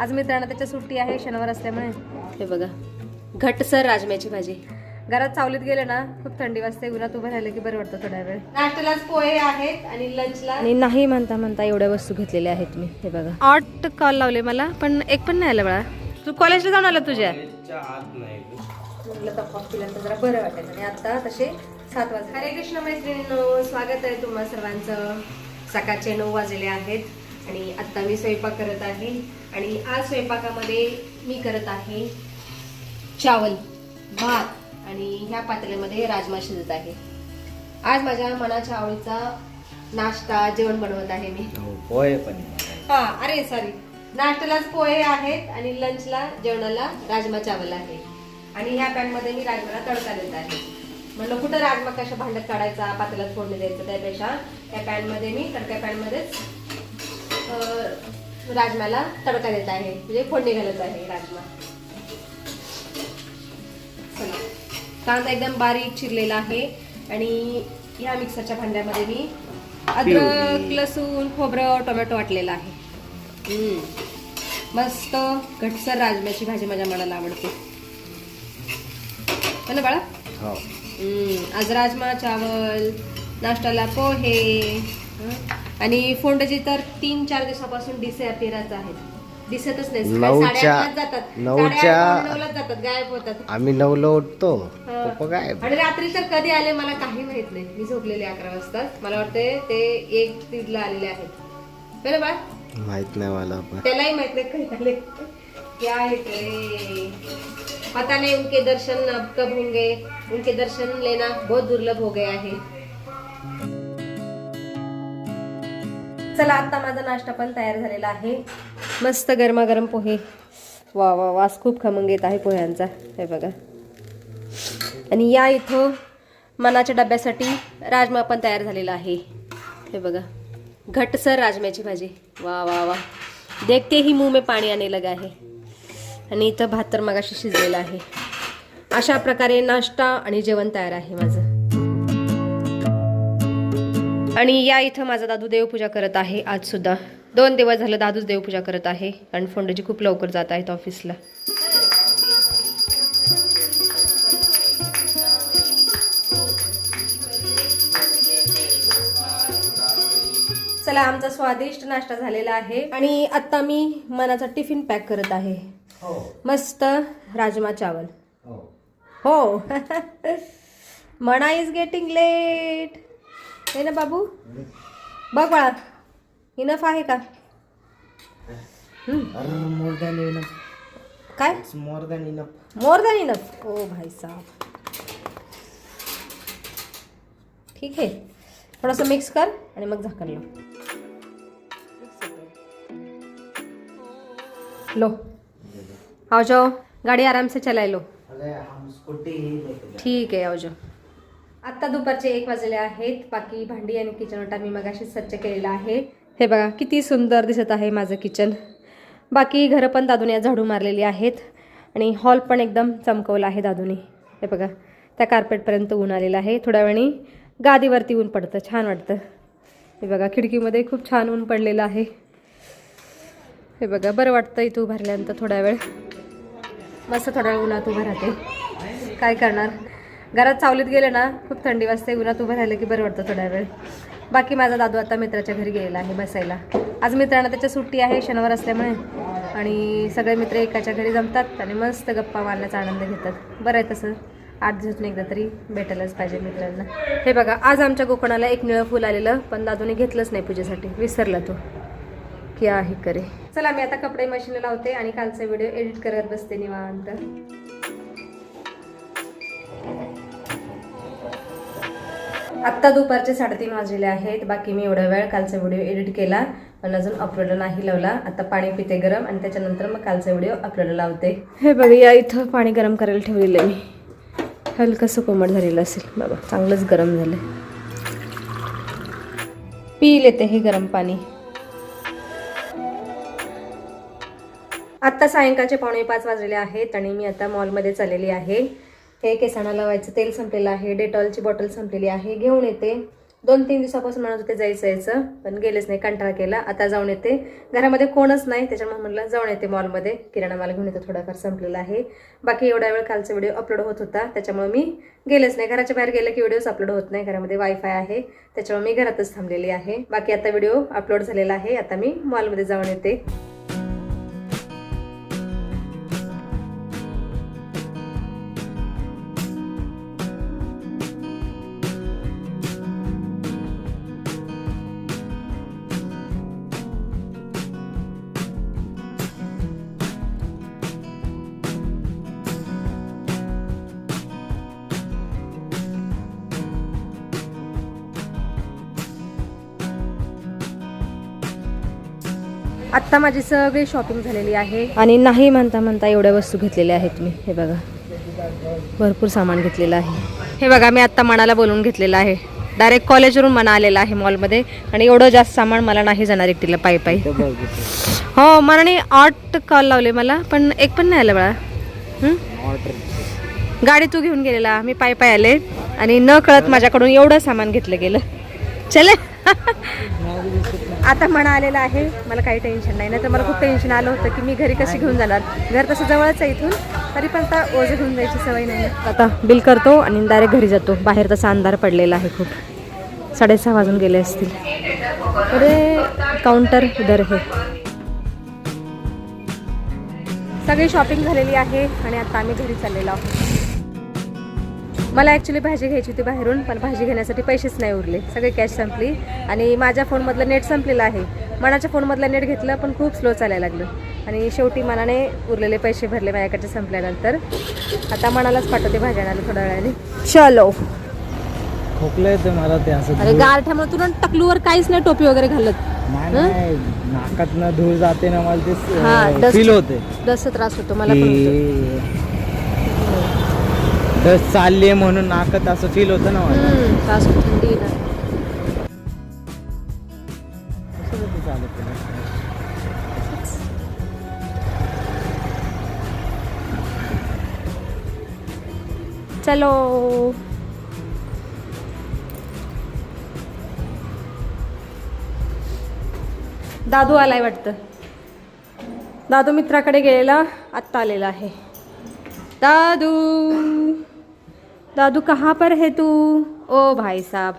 आज मित्रांना त्याच्या सुट्टी आहे शनिवार असल्यामुळे. हे बघा घट्टसर राजम्याची भाजी. घरात चावलीत गेले ना खूप थंडी वाजते, उन्हात उभं राहिलं की बरं वाटतं थोड्या वेळ. नाश्त्यालाच पोहे आहेत आणि लंचला आणि नाही म्हणता म्हणता एवढ्या वस्तू घेतलेल्या आहेत मी. हे बघा 8 कॉल लावले मला पण एक पण नाही आला बाळा. तू कॉलेजला जाऊन आला तुझ्या? म्हटलं तर कॉफी पिल्यानंतर जरा बरं वाटेल. आणि आता तसे 7 वाजले. हरे कृष्ण मैत्रिणींनो, स्वागत आहे तुम्हा सर्वांचं. सकाळचे 9 वाजले आहेत आणि आत्ता मी स्वयंपाक करत आहे. आणि आज स्वयंपाकामध्ये मी करत आहे चावल, भात आणि ह्या पातेल्यामध्ये राजमा शिजत आहे. आज माझ्या मनाच्या आवडीचा नाश्ता जेवण बनवत आहे मी. पोहे पण. हा अरे सॉरी, नाश्त्यालाच पोहे आहेत आणि लंचला जेवणाला राजमा चावल आहे. आणि ह्या पॅन मध्ये मी राजमाला तडका देत आहे. म्हणलं कुठं राजमा कशा भांड्यात काढायचा, पातेल्यात फोडणी द्यायचं, त्यापेक्षा या पॅन मध्ये मी तडका पॅन मध्येच राजमाला तडका देत आहे, म्हणजे फोडणी घालत आहे राजमा. कांदा एकदम बारीक चिरलेला आहे आणि ह्या मिक्सरच्या भांड्यामध्ये मी अद्रक, लसूण, खोबरं, टोमॅटो वाटलेला आहे. मस्त घटसर राजम्याची भाजी माझ्या मनाला आवडते ना बाळा. हो. आज राजमा चावल, नाश्त्याला पोहे आणि फोंडाची तर 3-4 दिवसापासून डिसे अपीयरच आहेत. दिसतच नाही. 9च्या जातात, गायब होतात. आम्ही 9ला उठतो, पप्पा गायब. आणि रात्री तर कधी आले मला काही माहित नाही. मी झोपलेले 11 वाजता. मला वाटते ते 1-3 आलेले आहेत. बरं बा माहित नाही मला. त्यालाही माहित नाही काही आले. क्या है रे, पता नहीं उनके दर्शन अब कब होंगे. उनके दर्शन लेना बहुत दुर्लभ हो गया है. चला आता माझा नाश्ता पण तयार झालेला आहे. मस्त गरमागरम पोहे. वा वा, वास खूप खमंग येत आहे पोह्यांचा. हे बघा. आणि या इथं मनाच्या डब्यासाठी राजमा पण तयार झालेला आहे. हे बघा घट्टसर राजम्याची भाजी. वा वा वा, देखते ही मुंह में पाणी आने लगा आहे. आणि इथं भात तर मगाशी शिजलेला आहे. अशा प्रकारे नाश्ता आणि जेवण तयार आहे माझं. आणि या इथं माझा दादू देवपूजा करत आहे. आज सुद्धा 2 दिवस झालं दादूच देवपूजा करत आहे. कारण फोंडजी खूप लवकर जात आहेत ऑफिसला. चला आमचा स्वादिष्ट नाश्ता झालेला आहे. आणि आता मी मनाचा टिफिन पॅक करत आहे. मस्त राजमा चावल. हो मना इज गेटिंग लेट. हे ना बाबू, बघ बाळा इनफ आहे का? More than enough. काय more than enough? More than enough. ओ भाई साहब, ठीक है. थोडासा मिक्स कर आणि मग झाकण लाव. लो आओ जाओ, गाड़ी आराम से चला लो. ठीक आहे, आओ जाओ. आत्ता दुपारचे 1 वाजले आहेत. बाकी भांडी आणि किचन ओटा मी मगाशी स्वच्छ केलेला आहे. हे बघा किती सुंदर दिसत आहे माझं किचन. बाकी घरं पण दादूने झाडू मारलेली आहेत आणि हॉल पण एकदम चमकवला आहे दादूने. हे बघा त्या कार्पेटपर्यंत ऊन आलेलं आहे. थोड्या वेळाने गादीवरती ऊन पडतं, छान वाटतं. हे बघा खिडकीमध्ये खूप छान ऊन पडलेलं आहे. हे बघा बरं वाटतं इथं उभं राहिल्यानंतर. थोड्या वेळ मस्त थोड्या वेळ उन्हात उभं राहते. काय करणार, घरात चावलीत गेले ना खूप थंडी वाजते, उन्हात उभं राहिलं की बरं वाटतं थोड्या वेळ. बाकी माझा दादू आता मित्राच्या घरी गेलेला आहे बसायला. आज मित्रांना त्याच्या सुट्टी आहे शनिवार असल्यामुळे. आणि सगळे मित्र एकाच्या घरी जमतात आणि मस्त गप्पा मारण्याचा आनंद घेतात. बरं आहे तसं, 8 दिवसातून एकदा तरी भेटायलाच पाहिजे मित्रांना. हे बघा आज आमच्या गोकर्णाला एक निळं फुल आलेलं, पण दादूने घेतलंच नाही पूजेसाठी, विसरला तो. क्या आहे करे. चला मी आता कपडे मशीन लावते आणि कालचा व्हिडिओ एडिट करत बसते निवांत. आत्ता दुपारचे 3:30 वाजलेले आहेत. बाकी मी एवढा वेळ कालचा व्हिडिओ एडिट केला पण अजून अपलोड नाही लावला. आता पाणी पिते गरम आणि त्याच्यानंतर मग कालचा व्हिडिओ अपलोड लावते. हे बघा या इथं पाणी गरम करायला ठेवलेलं आहे मी. हलकंसं कोमट झालेलं असेल बाबा, चांगलंच गरम झालं. पी लेते हे गरम पाणी. आत्ता सायंकाळचे 4:45 वाजलेले आहेत आणि मी आता मॉलमध्ये चाललेली आहे. हे केसांना लावायचं तेल संपलेलं आहे, डेटॉलची बॉटल संपलेली आहे, घेऊन येते. 2-3 दिवसापासून म्हणत होते जायचं पण गेलेच नाही, कंटाळा केला. आता जाऊन येते, घरामध्ये कोणच नाही त्याच्यामुळे म्हटलं जाऊन येते मॉलमध्ये, किराणा माल घेऊन येतो, थोडाफार संपलेला आहे. बाकी एवढा वेळ कालचा व्हिडिओ अपलोड होत होता त्याच्यामुळे मी गेलेच नाही. घराच्या बाहेर गेलं की व्हिडिओज अपलोड होत नाही, घरामध्ये वायफाय आहे त्याच्यामुळे मी घरातच थांबलेली आहे. बाकी आता व्हिडिओ अपलोड झालेला आहे, आता मी मॉलमध्ये जाऊन येते. आत्ता माझी सगळी शॉपिंग झालेली आहे आणि नाही म्हणता म्हणता एवढ्या वस्तू घेतलेल्या आहेत मी. हे बघा, भरपूर सामान घेतलेलं आहे. हे बघा, मी आत्ता मनाला बोलवून घेतलेलं आहे. डायरेक्ट कॉलेजवरून मना आलेला आहे मॉलमध्ये आणि एवढं जास्त सामान मला नाही जाणार एकटीला पायी पायी. हो, मनाने 8 कॉल लावले मला पण एक पण नाही आलं बाळा. गाडी तू घेऊन गेलेला, मी पायी पायी आले आणि न कळत माझ्याकडून एवढं सामान घेतलं गेलं. चले आता म्हणा आलेला आहे, मला काही टेन्शन नाही. तर मला खूप टेन्शन आलं होतं की मी घरी कशी घेऊन जाणार. घर तसं जवळच आहे इथून, तरी पण आता ओझं घेऊन जायची सवय नाही. आता बिल करतो आणि डायरेक्ट घरी जातो. बाहेर तसा अंधार पडलेला आहे खूप, 6:30 वाजून गेले असतील. अरे काउंटर उधर आहे. सगळी शॉपिंग झालेली आहे आणि आता आम्ही घरी चाललेलो आहोत. मला ॲक्च्युली भाजी घ्यायची होती बाहेरून, पण भाजी घेण्यासाठी पैसेच नाही उरले, सगळे कॅश संपली आणि माझ्या फोनमधलं नेट संपलेलं आहे. मनाच्या फोनमधलं नेट घेतलं पण खूप स्लो चालायला लागलं आणि शेवटी मनाने उरलेले पैसे भरले माझ्याकडचे संपल्यानंतर. आता मनालाच पाठवते भाजी आणायला थोड्या वेळाने. चलो. खोकलं येतं मला ते असं. अरे गारठ्यामुळे तुला टकलूवर काहीच नाही टोपी वगैरे घालत. नाही, नाकातनं धूळ जाते ना, मला ते फील होते. डसचा त्रास होतो मला पण. डस्ट चालली म्हणून नाकात असं फील होतं ना मला. थंडी ना. चलो. दादू आलाय वाटतं. दादू मित्राकडे गेलेला, आत्ता आलेला आहे. दादू, दादू कहाँ पर है तू? ओ भाई साहब.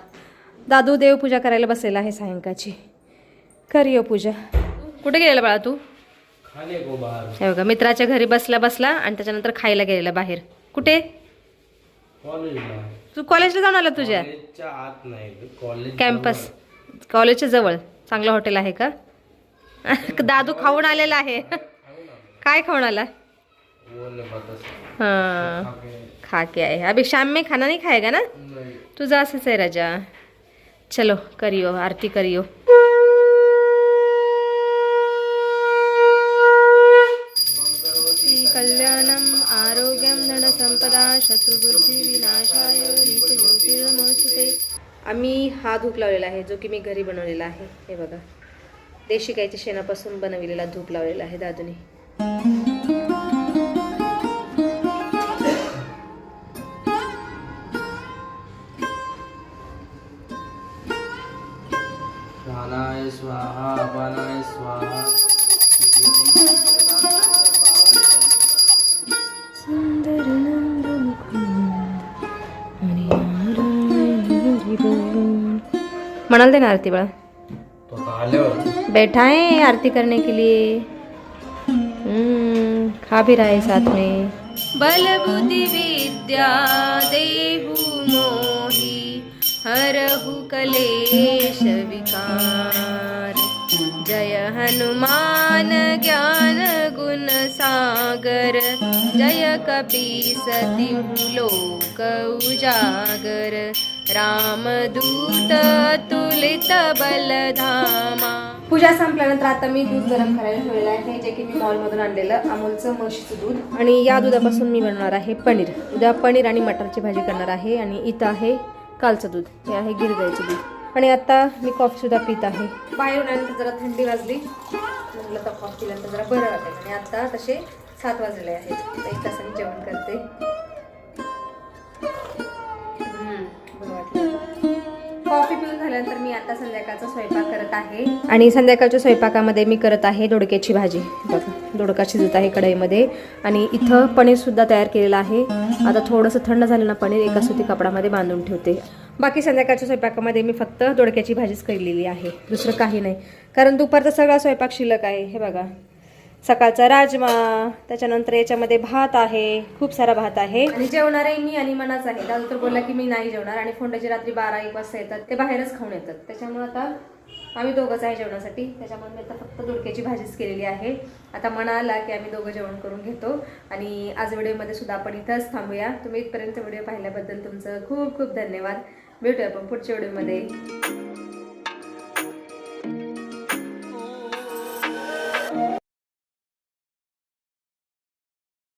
दादू देवपूजा करायला बसलेला आहे सायंकाळची. करियो पूजा. कुठे गेलेला बाळा तू? हे बघा, मित्राच्या घरी बसला बसला आणि त्याच्यानंतर खायला गेलेला बाहेर. कुठे? तू कॉलेजला जाऊन आला तुझ्या? कॅम्पस, कॉलेजच्या जवळ चांगलं हॉटेल आहे का? दादू खाऊन आलेला आहे. काय खाऊन आला? हाँ, खा के आए. अभी शाम में खाना नहीं खाएगा ना? तुझा असंच आहे राजा. चलो करियो आरती करियो. कल्याणम आरोग्यम धन संपदा शत्रुबुद्धी विनाशाय ज्योतिर्नमोस्तुते. आम्ही हा धूप लावलेला आहे जो की मी घरी बनवलेला आहे. हे बघा, देशी गाईच्या शेणापासून बनवलेला धूप लावलेला आहे दादूने. प्राणाय स्वाहा, अपानाय स्वाहा. मनाल देना आरती बड़ा बैठा है आरती करने के लिए. खा भी रहा है साथ में. बल बुद्धि विद्या देहु मोहि हरहु कलेश विकार. जय हनुमान ज्ञान गुण सागर. जय कपीसति लोक उजागर. रामदूत तुलित बलधामा. पूजा संपल्यानंतर आता मी दूध गरम करायला ठेवलेलं आहे, जे की मी मॉलमधून आणलेलं अमूलचं म्हशीचं दूध. आणि या दुधापासून मी बनवणार आहे पनीर. उद्या पनीर आणि मटरची भाजी करणार आहे. आणि इथं आहे कालचं दूध, हे आहे गिर गाईचं दूध. आणि आता मी कॉफी सुद्धा पित आहे. बाहेरून आल्यानंतर जरा थंडी वाजली, म्हटलं तर कॉफी पिल्यानंतर जरा बरं वाटेल. आणि आता तसे 7 वाजले आहेत, 1 तासाने जेवण करते. बरं वाटलं. कॉफी पिऊन त्यानंतर मी आता संध्याकाळचा स्वयंपाक करत आहे आणि संध्याकाळच्या स्वयंपाकामध्ये मी करत आहे दोडक्याची भाजी. बघा दोडका शिजत आहे कढईमध्ये आणि इथं पनीर सुद्धा तयार केलेलं आहे. आता थोडंसं थंड झालं ना पनीर एका सुती कपडामध्ये बांधून ठेवते. बाकी संध्याकाळच्या स्वयंपाकामध्ये मी फक्त दोडक्याची भाजीच केलेली आहे, दुसरं काही नाही. कारण दुपारचा सगळा स्वयंपाक शिल्लक आहे. हे बघा सकाळचा राजमा, त्याच्यानंतर याच्यामध्ये भात आहे, खूप सारा भात आहे आणि जेवणारे मी आणि मनाच आहे. दादू तर बोलला की मी नाही जेवणार आणि फोंडाची रात्री 12-1 वाजता येतात, ते बाहेरच खाऊन येतात. त्याच्यामुळे आता आम्ही दोघंच आहे जेवणासाठी. त्याच्यामुळे मी आता फक्त दोडक्याची भाजीच केलेली आहे. आता मना आला की आम्ही दोघं जेवण करून घेतो आणि आज व्हिडिओमध्ये सुद्धा आपण इथंच थांबूया. तुम्ही इथपर्यंत व्हिडिओ पाहिल्याबद्दल तुमचं खूप खूप धन्यवाद. भेटूया आपण पुढच्या व्हिडिओमध्ये.